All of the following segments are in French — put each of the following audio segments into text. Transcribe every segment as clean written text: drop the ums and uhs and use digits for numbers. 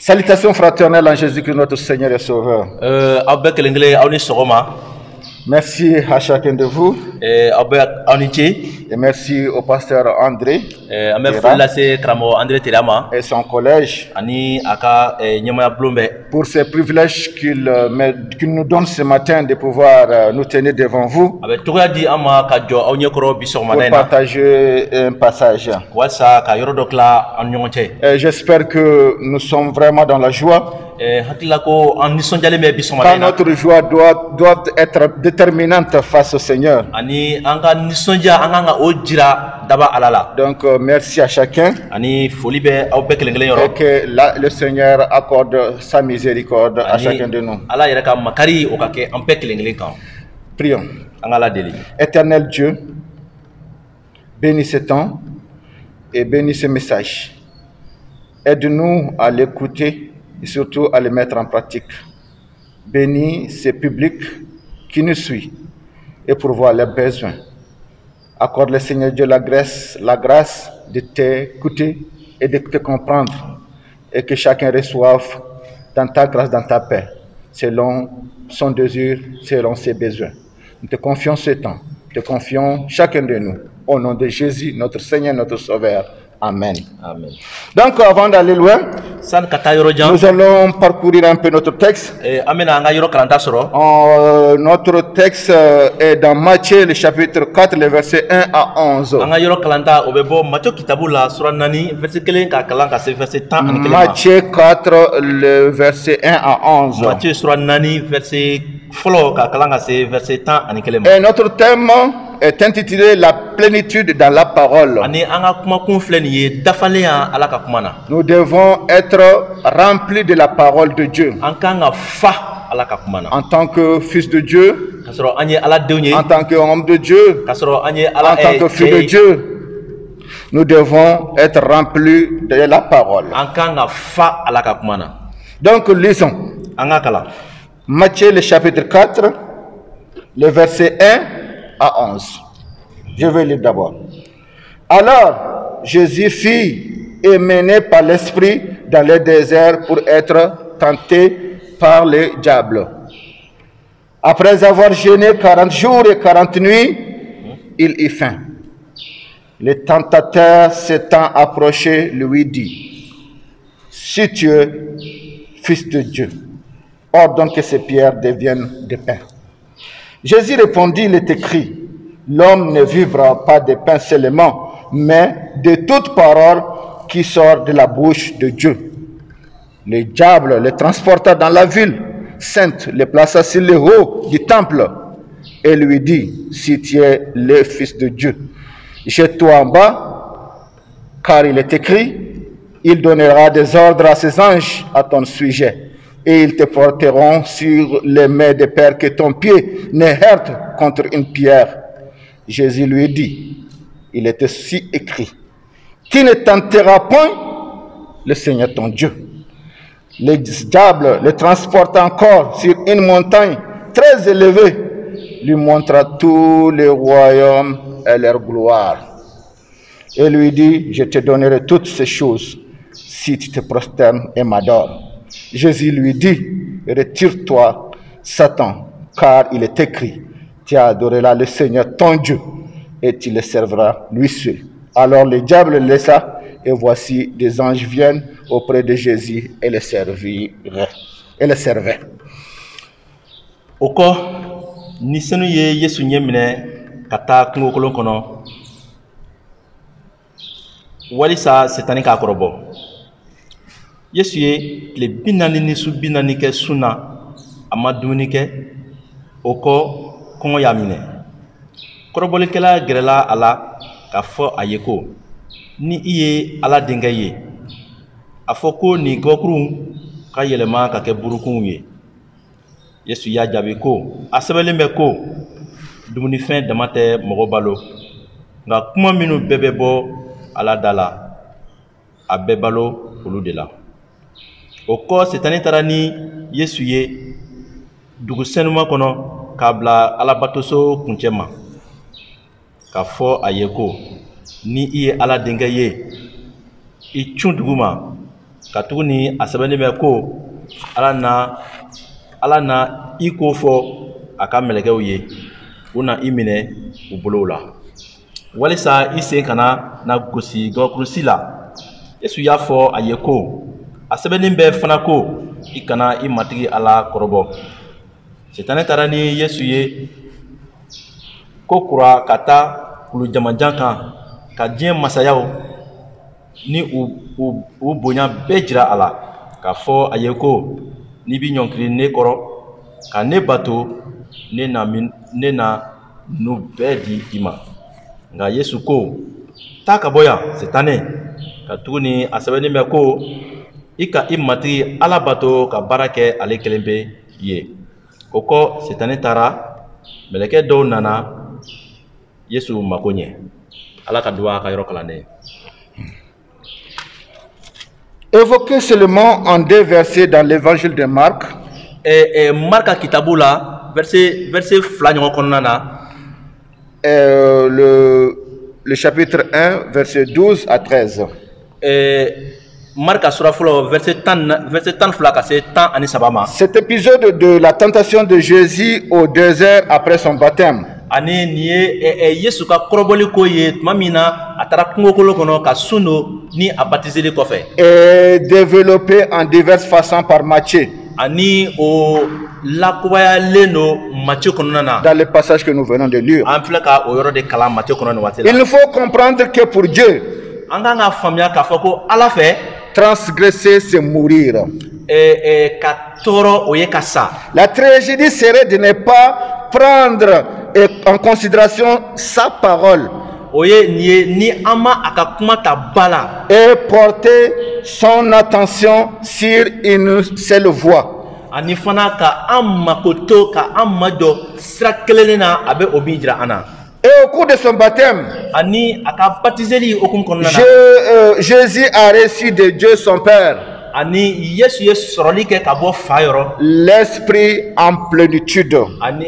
Salutations fraternelles en Jésus-Christ notre Seigneur et Sauveur. Merci à chacun de vous. Et merci au pasteur André et son collège pour ces privilèges qu'il nous donne ce matin de pouvoir nous tenir devant vous pour partager un passage. J'espère que nous sommes vraiment dans la joie. Car notre joie doit être déterminante face au Seigneur. Donc merci à chacun et que le Seigneur accorde sa miséricorde à chacun de nous. Prions. Éternel Dieu, bénis ce temps et bénis ce message. Aide-nous à l'écouter et surtout à le mettre en pratique. Bénis ce public qui nous suit et pourvoit leurs besoins. Accorde le Seigneur Dieu la grâce de t'écouter et de te comprendre et que chacun reçoive dans ta grâce, dans ta paix, selon son désir, selon ses besoins. Nous te confions ce temps, nous te confions chacun de nous, au nom de Jésus, notre Seigneur, notre Sauveur. Amen. Amen. Donc, avant d'aller loin, nous allons parcourir un peu notre texte. Notre texte est dans Matthieu, le chapitre 4, les versets 1 à 11. Matthieu 4, le verset 1 à 11. Et notre thème est intitulé La plénitude dans la parole. Nous devons être remplis de la parole de Dieu. En tant que fils de Dieu, en tant qu'homme de Dieu, en tant que fils de Dieu, nous devons être remplis de la parole. Donc lisons. Matthieu le chapitre 4, le verset 1 à 11. Je vais lire d'abord. Alors, Jésus fut mené par l'Esprit dans le désert pour être tenté par le diable. Après avoir jeûné 40 jours et 40 nuits, il eut faim. Le tentateur s'étant approché lui dit, « Si tu es fils de Dieu, ordonne que ces pierres deviennent de pain. » Jésus répondit, il est écrit, l'homme ne vivra pas de pain seulement, mais de toute parole qui sort de la bouche de Dieu. Le diable le transporta dans la ville sainte, le plaça sur le haut du temple et lui dit, si tu es le Fils de Dieu, jette-toi en bas, car il est écrit, il donnera des ordres à ses anges à ton sujet. Et ils te porteront sur les mains de peur que ton pied ne heurte contre une pierre. Jésus lui dit, il est aussi écrit, qui ne tentera point le Seigneur ton Dieu. Le diable le transporte encore sur une montagne très élevée, lui montra tous les royaumes et leur gloire. Et lui dit, je te donnerai toutes ces choses si tu te prosternes et m'adores. Jésus lui dit, retire-toi, Satan, car il est écrit, tu adoreras le Seigneur ton Dieu, et tu le serviras lui seul. Alors le diable le laissa, et voici des anges viennent auprès de Jésus et le servaient. Oko, ni senu ye Yesu nyemine kata kungo kolon kono. Walisa setani ka korobo. Yesu ye le binani ni su binani ke suna amaduni ke oko kongo yamine. Korobole kela grela ala ka fo ayeko ni iye ala dengaye. Afoko ni gokru ka yelema ka ke burukun ye. Yesu ya jabi ko asebeleme ko dumuni fin damate mogobalo nga kuma minu bebebo ala dala abebalo oludela. Oko setani tarani Yesu ye dugu senuma kono kabla ala batoso kunchema ka fo ayeko ni iye ala dengaye i chunduguma ka tuguni a sɛbɛnnen bɛ ko ala na i ko fɔ a ka mɛlɛkɛw ye u na i minɛ u bolow la walisa i sen kana na gosi gabakurusi la. Yesu y'a fɔ a ye ko a sɛbɛnnen bɛ fana ko i kana i matigi ala kɔrɔbɔ. Sitanɛ taara ni Yesu ye ko kura ka taa kulu jamajan kan ka diɲɛ masayaw ni u bonya bɛɛ jira a la k'a fɔ a ye ko n'i bi ɲɔnkiri ne kɔrɔ ka ne bato ne na nu bɛɛ di i ma. Nka Yesu ko taa ka bɔ yan Sitanɛ, ka tuguni a sɛbɛnnen bɛ ko i ka i matigi ala bato ka baara kɛ ale kelen bɛ ye. O kɔ Sitanɛ taara, mɛlɛkɛ dɔw nana Yesu mako ɲɛ. Ala ka duwawu a ka yɔrɔ kalanden. Évoqué seulement en 2 versets dans l'évangile de Marc. Marc kitabu la verset 2 ɲɔgɔn kɔnɔna na. Le chapitre 1, verset 12 à 13. Marc sura fɔlɔ verset 12 ka se 13 ma. Cet épisode de la tentation de Jésus au désert après son baptême ani nin ye Yesu ka kɔrɔbɔli ko ye tuma min na a taara kungokolo kɔnɔ ka sun don ni a baptiseli kɔfɛ. est développé en diverses façons par Matthieu. Ani o lakubayalen do Matthieu kɔnɔna na. Dans le passage que nous venons de lire. An filɛ ka o yɔrɔ de kalan Matthieu kɔnɔ nin waati la. Il faut comprendre que pour Dieu, an kan ka faamuya k'a fɔ ko Ala fɛ transgresser, c'est mourir. Ka tɔɔrɔ o ye ka sa. La tragédie serait de ne pas prendre en considération sa parole o ye nin ye ni an ma a ka kuma ta ba la et porter son attention sur une seule voie. Ani fana ka an mako to ka an majɔ sira kelen na a bɛ o min jira an na. Et au cours de son baptême, ani a ka baptiseli hukumu kɔnɔna na Jésus a reçu de Dieu son Père ani Yesu ye sɔrɔli kɛ ka bɔ fa yɔrɔ l'esprit en plénitude. ani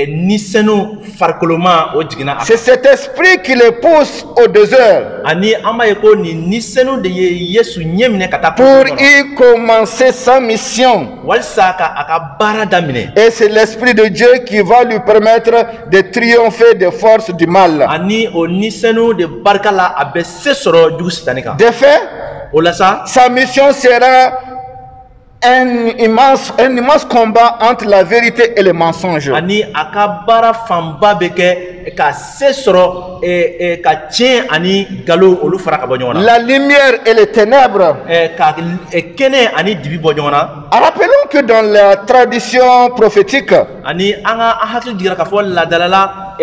nisɛnu farikoloma o jiginna a C'est cet esprit qui le pousse au désert ani an b'a ye ko nin nisɛnu de ye Yesu ɲɛ minɛ ka taa pour y commencer sa mission. walisa ka a ka baara daminɛ. Et c'est l'esprit de Dieu qui va lui permettre de triompher des forces du mal. Ani o nisɛnu de barika la a bɛ se sɔrɔ jugu Sitanɛ kan. De fait, O la sa sa mission sera un immense combat entre la vérité et le mensonge. ani a ka baara fanba bɛ kɛ ka se sɔrɔ ka tiɲɛ ani nkalon olu fara ka bɔ ɲɔgɔn na. La lumière et les ténèbres. Ka kɛnɛ ani dibi bɔ ɲɔgɔn na. Rappelons que dans la tradition prophétique, ani an ka an hakili jigira k'a fɔ ladalala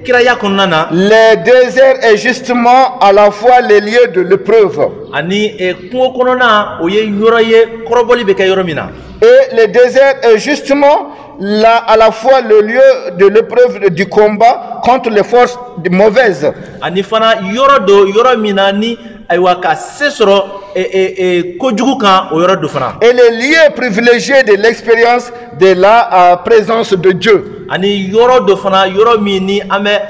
kiraya kɔnɔna na. le désert est justement à la fois le lieu de l'épreuve. ani kungo kɔnɔna o ye yɔrɔ ye kɔrɔbɔli bɛ kɛ yɔrɔ min na. Et le désert est justement là à la fois le lieu de l'épreuve du combat contre les forces mauvaises. ani fana yɔrɔ do yɔrɔ min na ni ayiwa ka se sɔrɔ kojugu kan o yɔrɔ do fana. Et le lieu privilégié de l'expérience de la présence de Dieu. ani yɔrɔ do fana yɔrɔ min ni an bɛ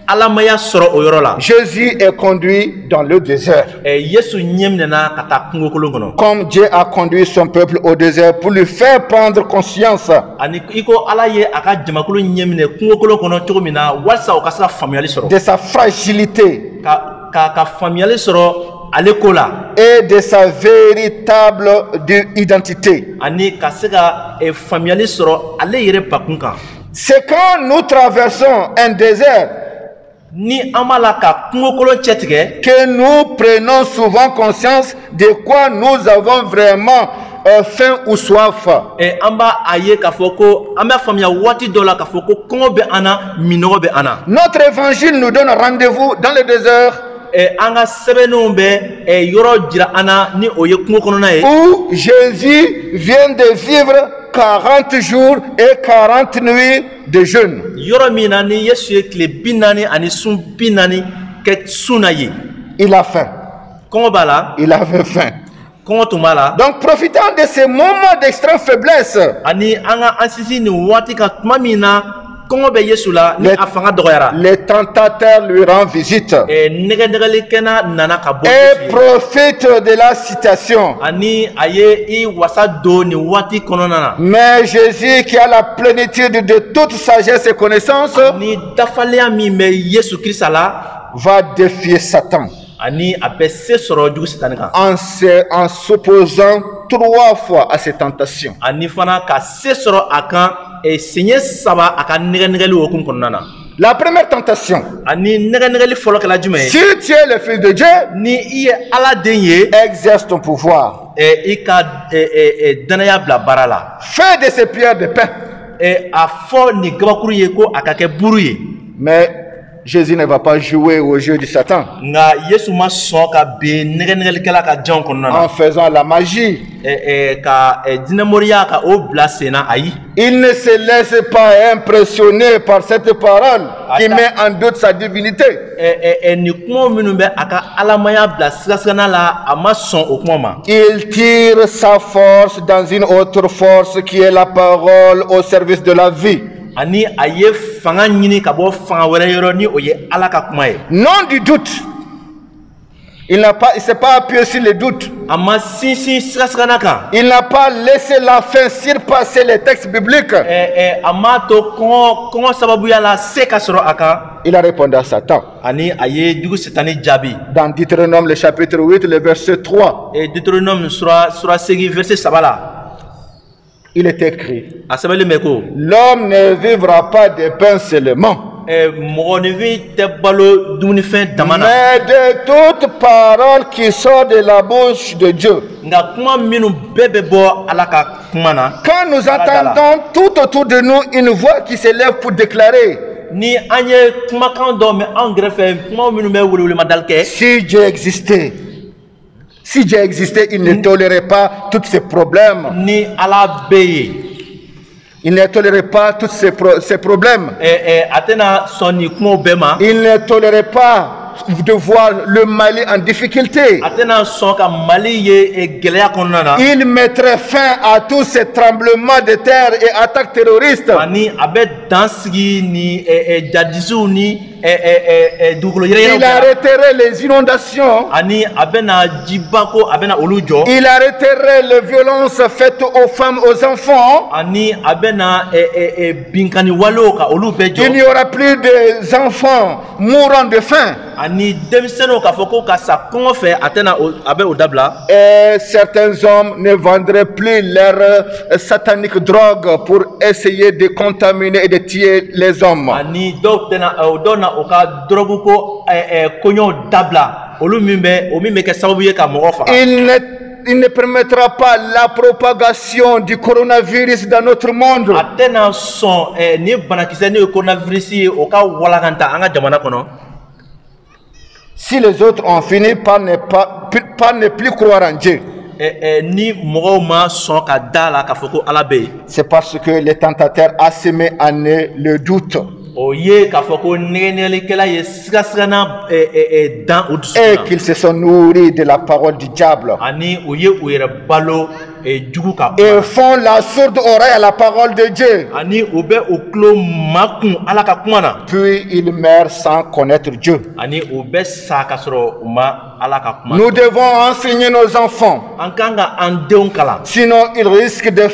alamaya sɔrɔ o yɔrɔ la. Jésus est conduit dans le désert. Yesu ɲɛ minɛna ka taa kungo kolon kɔnɔ. Comme Dieu a conduit son peuple au désert pour lui faire prendre conscience ani i ko Ala ye a ka jamakulu ɲɛ minɛ kungo kolon kɔnɔ cogo min na walisa o ka se ka faamuyali sɔrɔ. de sa fragilité ka faamuyali sɔrɔ ale ko la. et de sa véritable identité. ani ka se ka faamuyali sɔrɔ ale yɛrɛ bakun kan. C'est quand nous traversons un désert ni an b'a la ka kungo kolon cɛ tigɛ que nous prenons souvent conscience de quoi nous avons vraiment faim ou soif. an b'a a ye k'a fɔ ko an b'a faamuya waati dɔ la k'a fɔ ko kɔngɔ bɛ an na minɔgɔ bɛ an na. Notre évangile nous donne rendez-vous dans le désert an ka sɛbɛnninw bɛ yɔrɔ jira an na ni o ye kungo kɔnɔna ye. où Jésus vient de vivre 40 jours et 40 nuits de jeûne. yɔrɔ min na ni Yesu ye tile 40 ani sun 40 kɛ sun na ye. Il a faim. kɔngɔ b'a la. Il avait faim. kɔngɔ tun b'a la. Donc profitant de ces moments d'extrême faiblesse, ani an ka an sinsin nin waati kan tuma min na kɔngɔ bɛ Yesu la ni a fanga dɔgɔyara. Les tentateurs lui rendent visite Nɛgɛnɛgɛlikɛla nana ka bɔ et profitent de la citation. ani a ye I wasa don nin waati kɔnɔna na. Mais Jésus, qui a la plénitude de toute sagesse et connaissance, Ni dafalenya min bɛ Yesu Kirisa la va défier Satan ani a bɛ se sɔrɔ jugu Sitani kan. en s'opposant 3 fois à ses tentations. Ani fana ka se sɔrɔ a kan siɲɛ 3 a ka nɛgɛnɛgɛli hukumu kɔnɔna na. La première tentation, Ani nɛgɛnɛgɛli fɔlɔ kɛla jumɛn ye? si tu es le fils de Dieu, Ni I ye Ala den ye, exerce ton pouvoir. I ka danaya bila baara la. Fais de ces pierres de pain. A fɔ nin gabakuru ye ko a ka kɛ buru ye. Mais Jésus ne va pas jouer au jeu du Satan Nka Yesu ma sɔn ka ben nɛgɛnɛgɛlikɛla ka janw kɔnɔna na. en faisant la magie. Ka dinɛmɔriya ka o bila sen na ayi. Il ne se laisse pas impressionner par cette parole qui met en doute sa divinité. Nin kuma minnu bɛ a ka alamaya bila sigasigana la a ma sɔn o kuma ma. Il tire sa force dans une autre force qui est la parole au service de la vie. Ani a ye fanga ɲini ka bɔ fanga wɛrɛ yɔrɔ ni o ye Ala ka kuma ye. Non du doute. Il s'est pas appuyé sur le doute. A ma sinsin sigasigana kan. Il n'a pas laissé la fin surpasser les textes bibliques. A ma to kɔngɔ sababuya la se ka sɔrɔ a kan. Il a répondu à Satan. Ani a ye jugu Sitani jaabi. Dans Deutéronome, le chapitre 8, le verset 3. Deutéronome sura 8 verset 3 la. Il est écrit: A sɛbɛnlen bɛ ko l'homme ne vivra pas de pain seulement, mɔgɔninfin tɛ balo dumunifɛn dama na. mais de toute parole qui sort de la bouche de Dieu. Nka kuma minnu bɛɛ bɛ bɔ Ala ka kuma na. Quand nous entendons tout autour de nous une voix qui s'élève pour déclarer: Ni an ye kumakan dɔ mɛn an kɛrɛfɛ kuma minnu bɛ welewelemada kɛ. si Dieu existait, il ne tolérait pas tous ces problèmes. Ni Ala bɛ yen. Il ne tolérait pas tous ces problèmes. A tɛna sɔn nin kumaw bɛɛ ma. Il ne tolérait pas de voir le Mali en difficulté. A tɛna sɔn ka Mali ye gɛlɛya kɔnɔna na. Il mettrait fin à tous ces tremblements de terre et attaques terroristes. Ani a bɛ dan sigi ni jadisiw ni dugukolo yɛrɛyɛrɛw. Il arrêterait les inondations. Ani a bɛ na jibako a bɛ na olu jɔ. Il arrêterait les violences faites aux femmes, aux enfants. Ani a bɛ na binkani walew ka olu bɛɛ jɔ. Il n'y aura plus des enfants mourant de faim. Ani denmisɛnninw k'a fɔ ko ka sa kɔngɔ fɛ a tɛna a bɛ o dabila. Et certains hommes ne vendraient plus leur satanique drogue pour essayer de contaminer et de tuer les hommes. Ani dɔw na o ka drogue ko kɔɲɔw dabila olu min bɛ kɛ sababu ye ka mɔgɔ faga. Il ne permettra pas la propagation du coronavirus dans notre monde. A tɛna sɔn ni banakisɛ n'o ye coronavirus ye o ka walakanta an ka jamana kɔnɔ. Si les autres ont fini par ne plus croire en Dieu, ni mɔgɔw ma sɔn ka da la k'a fɔ ko Ala bɛ yen. c'est parce que les tentateurs a semé en eux le doute. O ye k'a fɔ ko nɛgɛnɛgɛlikɛla ye sigasigana dan o dusukun Et na. qu'ils se sont nourris de la parole du diable. Ani u ye u yɛrɛ balo jugu ka Et kuma. font la sourde oreille à la parole de Dieu. Ani u bɛ u tulo makun Ala ka kuma na. Puis ils meurent sans connaître Dieu. Ani u bɛ sa ka sɔrɔ u ma Ala ka kuma. Nous devons enseigner nos enfants. An kan ka an denw kalan. Sinon, ils risquent de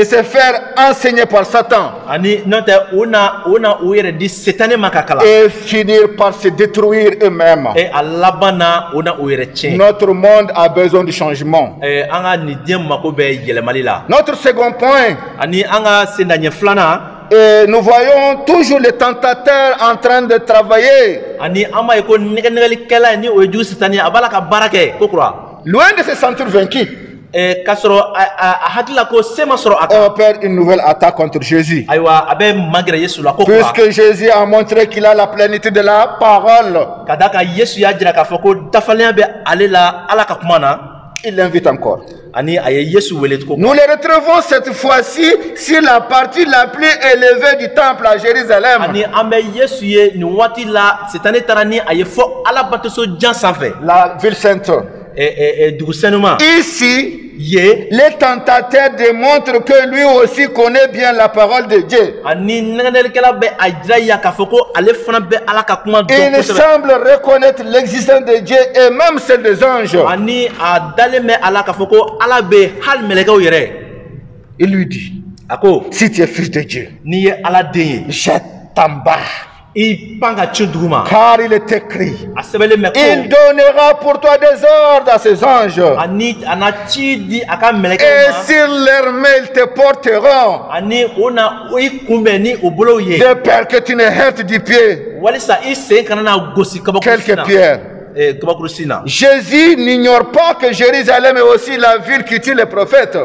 se faire enseigner par Satan Ani n'o tɛ u na u yɛrɛ di Sitani ma ka kalan. et finir par se détruire eux-mêmes. A laban na u yɛrɛ tiɲɛ. Notre monde a besoin de changement. An ka nin diɲɛ mako bɛ yɛlɛmali la. Notre second point, Ani an ka sendaɲɛ filanan. et nous voyons toujours les tentateurs en train de travailler. Ani an b'a ye ko nɛgɛnɛgɛlikɛla ni o ye jugu Sitani ye a b'a la ka baara kɛ ko kura. Loin de se sentir vaincu, K'a sɔrɔ a hakili la ko se ma sɔrɔ a on kan. opère une nouvelle attaque contre Jésus. Ayiwa a bɛ magɛrɛ Yesu la ko kura. Puisque Jésus a montré qu'il a la plénitude de la parole, Ka d'a kan Yesu y'a jira k'a fɔ ko dafalenya bɛ ale la Ala ka kuma na. il l'invite encore. Ani a ye Yesu wele ko. Nous les retrouvons cette fois-ci sur la partie la plus élevée du temple à Jérusalem. Ani an bɛ Yesu ye nin waati la Sitani taara ni a ye fɔ Ala batoso jan sanfɛ. La ville sainte. Ici, les tentateurs démontrent que lui aussi connaît bien la parole de Dieu. Il semble reconnaître l'existence de Dieu et même celle des anges. Il lui dit, si tu es fils de Dieu, jette en bas. Car il est écrit, il donnera pour toi des ordres à ses anges, et sur leurs mains ils te porteront, de peur que tu ne heurtes du pied quelques pierres. Jésus n'ignore pas que Jérusalem est aussi la ville qui tue les prophètes.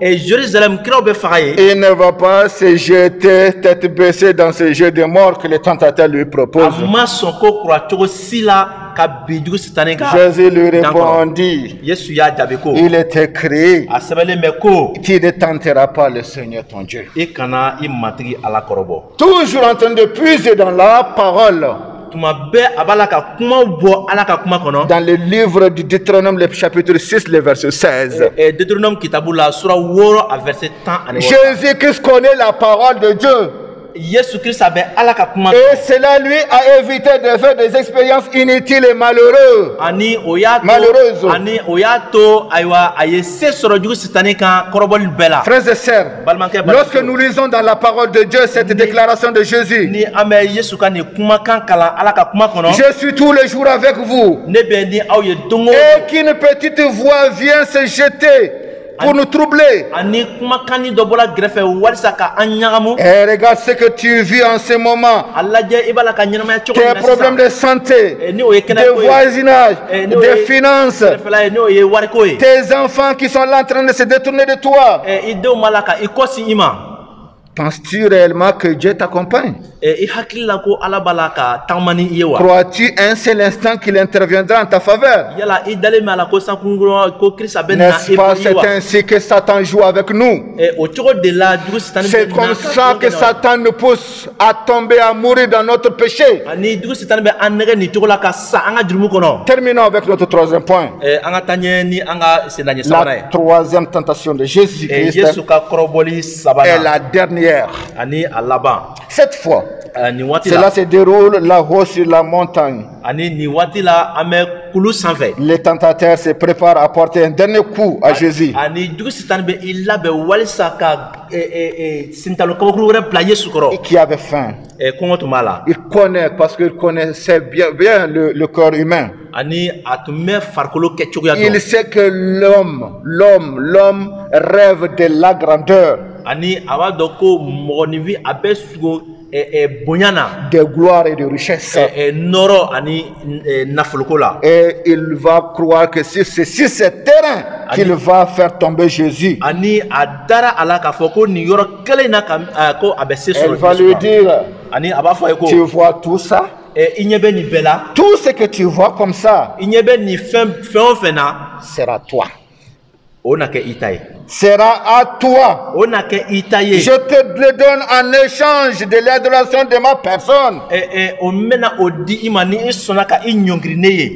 Il ne va pas se jeter tête baissée dans ce jeu de mort que les tentateurs lui proposent. Jésus lui répondit, il est écrit, tu ne tenteras pas le Seigneur ton Dieu. Toujours en train de puiser dans la parole. Dans le livre du Deutéronome, le chapitre 6, le verset 16. Jésus-Christ connaît la parole de Dieu. Et cela lui a évité de faire des expériences inutiles et malheureuses. Frères et sœurs, lorsque nous lisons dans la parole de Dieu cette déclaration de Jésus, je suis tous les jours avec vous, et qu'une petite voix vient se jeter pour nous troubler. Et regarde ce que tu vis en ce moment. Tes problèmes de santé, de voisinage, de finances, tes enfants qui sont là en train de se détourner de toi. Penses-tu réellement que Dieu t'accompagne? Crois-tu un seul instant qu'il interviendra en ta faveur? N'est-ce pas, c'est ainsi que Satan joue avec nous? C'est comme ça que Satan nous pousse à tomber, à mourir dans notre péché. Terminons avec notre troisième point. La troisième tentation de Jésus-Christ est la dernière. Cette fois, cela se déroule là-haut sur la montagne. Les tentateurs se préparent à porter un dernier coup à Jésus. Qui avait faim. Il connaît, parce qu'il connaissait bien le corps humain. Il sait que l'homme rêve de la grandeur, de gloire et de richesse. Et il va croire que c'est sur ce terrain qu'il va faire tomber Jésus. Elle va lui dire, tu vois tout ça? Tout ce que tu vois comme ça sera toi. Sera à toi. Je te le donne en échange de l'adoration de ma personne.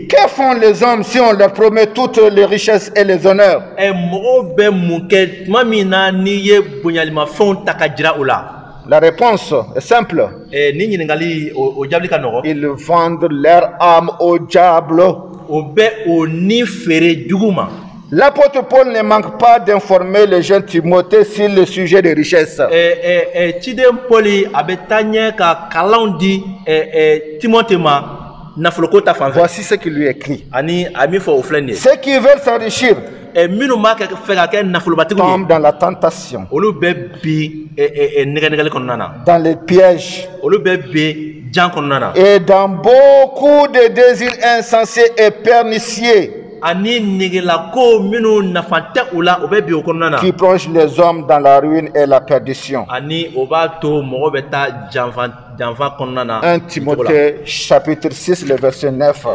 Que font les hommes si on leur promet toutes les richesses et les honneurs? La réponse est simple. Ils vendent leur âme au diable. L'apôtre Paul ne manque pas d'informer les jeunes Timothée sur le sujet des richesses. Voici ce qu'il lui écrit. Ceux qui veulent s'enrichir tombent dans la tentation, dans les pièges et dans beaucoup de désirs insensés et pernicieux qui plongent les hommes dans la ruine et la perdition. 1 Timothée chapitre 6, le verset 9.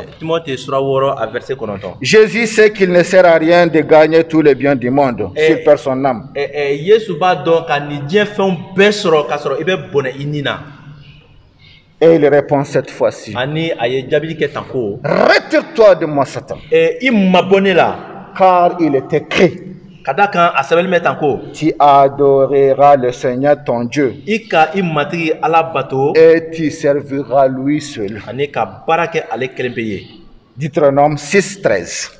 Jésus sait qu'il ne sert à rien de gagner tous les biens du monde s'il perd son âme. Et il répond cette fois-ci. Ani aye jabili ke tanko. Retire-toi de moi, Satan. I mabone la. Car il est écrit. Kadaka asabel metanko. Tu adoreras le Seigneur ton Dieu. Ika I matri ala bato. Et tu serviras lui seul. Ani ka barake ale kelempeye. Deutéronome 6:13.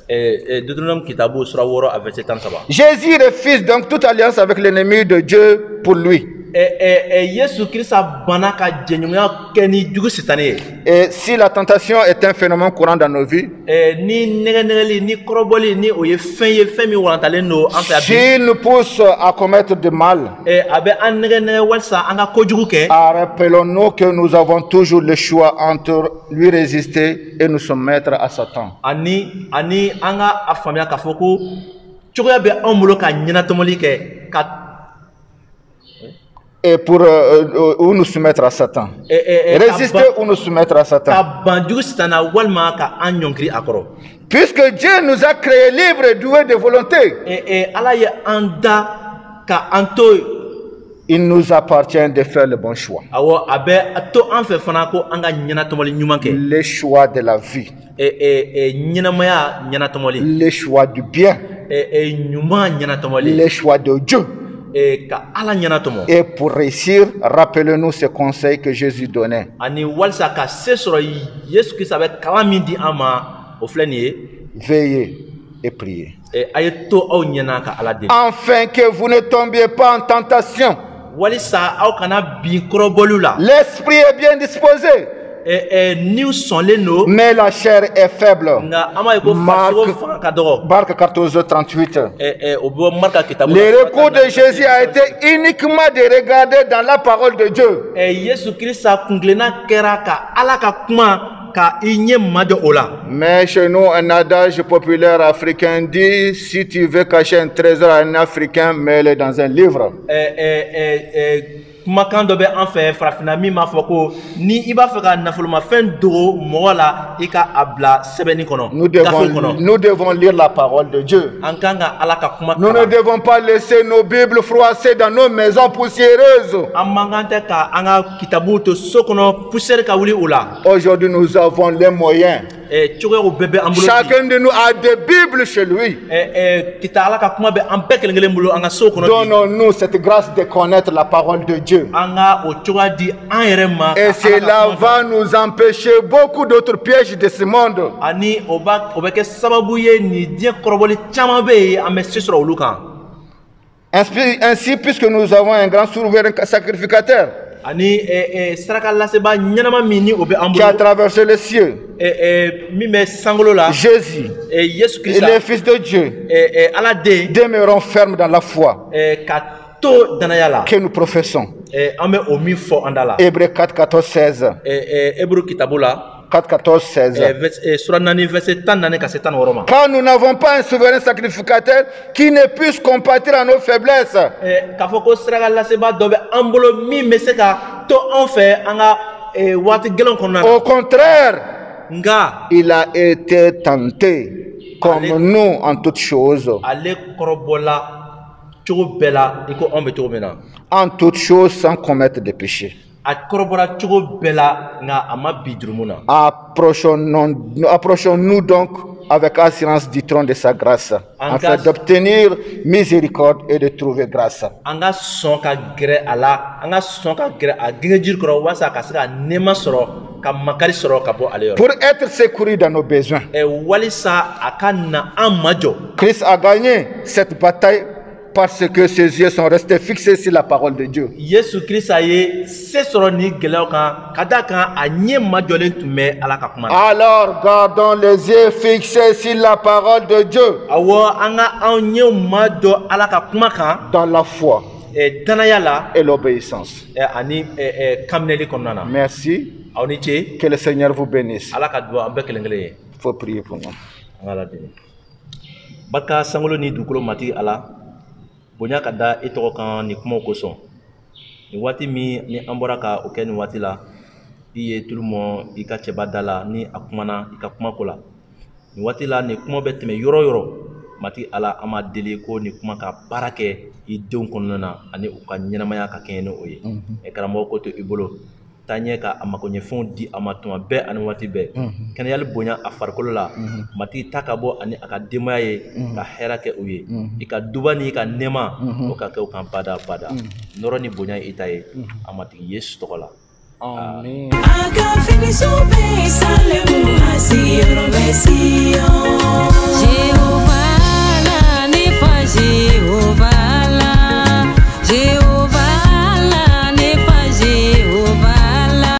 Deutéronome kitabu sura woro a verset 37. Jésus refuse donc toute alliance avec l'ennemi de Dieu pour lui. Yesu Christa banaka jenyunya keni jugu sitane. Et si la tentation est un phénomène courant dans nos vies, ni negeneli ni koroboli ni oye femi walantale no anta bi. s'il nous pousse à commettre du mal, abe an negene walsa anga kojugu ke. rappelons-nous que nous avons toujours le choix entre lui résister et nous soumettre à Satan. Ani anga afamia kafoko chogoya be amulo ka nyina tomoli ke ka et pour ou nous soumettre à Satan. Résister ou nous soumettre à Satan. Puisque Dieu nous a créés libres et doués de volonté, il nous appartient de faire le bon choix. Les choix de la vie. Les choix du bien. Les choix de Dieu. Et pour réussir, rappelez-nous ce conseil que Jésus donnait. Veillez et priez. Afin que vous ne tombiez pas en tentation. L'esprit est bien disposé, mais la chair est faible. Marc 14:38. Le recours de Jésus a été uniquement de regarder dans la parole de Dieu. Mais chez nous, un adage populaire africain dit: si tu veux cacher un trésor à un Africain, mets-le dans un livre. Makando be en fait frafina mi ma foko ni iba feka nafoluma fen do mola ika abla sebeni kono. Nous devons lire la parole de Dieu. Ankanga alaka kuma. Nous ne devons pas laisser nos Bibles froissées dans nos maisons poussiéreuses. Amangante ka anga kitabu to sokono poussière ka wuli ula. Aujourd'hui nous avons les moyens. Chacun de nous a des Bibles chez lui. Donnons-nous cette grâce de connaître la parole de Dieu. Et cela va nous empêcher beaucoup d'autres pièges de ce monde. Ainsi, puisque nous avons un grand souverain sacrificateur qui a traversé les cieux, Jésus, le Fils de Dieu, demeurons fermes dans la foi que nous professons. Hébreux 4:14-16. 4:14-16. Car nous n'avons pas un souverain sacrificateur qui ne puisse compatir à nos faiblesses. Au contraire, il a été tenté comme nous en toutes choses. En toutes choses sans commettre de péché. Approchons-nous donc avec assurance du trône de sa grâce, afin d'obtenir miséricorde et de trouver grâce. Pour être secouru dans nos besoins. Christ a gagné cette bataille parce que ses yeux sont restés fixés sur la parole de Dieu. Alors gardons les yeux fixés sur la parole de Dieu dans la foi et l'obéissance. Merci. Que le Seigneur vous bénisse. Il faut prier pour nous. Bonya kada itoko kan ni kuma koson ni wati mi ni ambora ka oke ni wati la iye tulumo ika cheba dala ni akumana ika kuma kola ni wati la ni kuma beteme yoro mati ala ama deli ko ni kuma ka barake i deun konnana ani uka nyenamaya ka kene oye e karamo ko to ibolo taa ɲɛ ka a makoɲɛfɛnw di a ma tuma bɛɛ ani waati bɛɛ kɛnɛyali bonya a farikolo la matigi ta ka bɔ ani a ka denbaya ye ka hɛrɛ kɛ u ye i ka duba ni ka nɛɛma o ka kɛ u kan bada bada nɔrɔ ni bonya ye i ta ye a matigi Yesu tɔgɔ la. Amen. Aga fini so be sale mu asiyoro besio.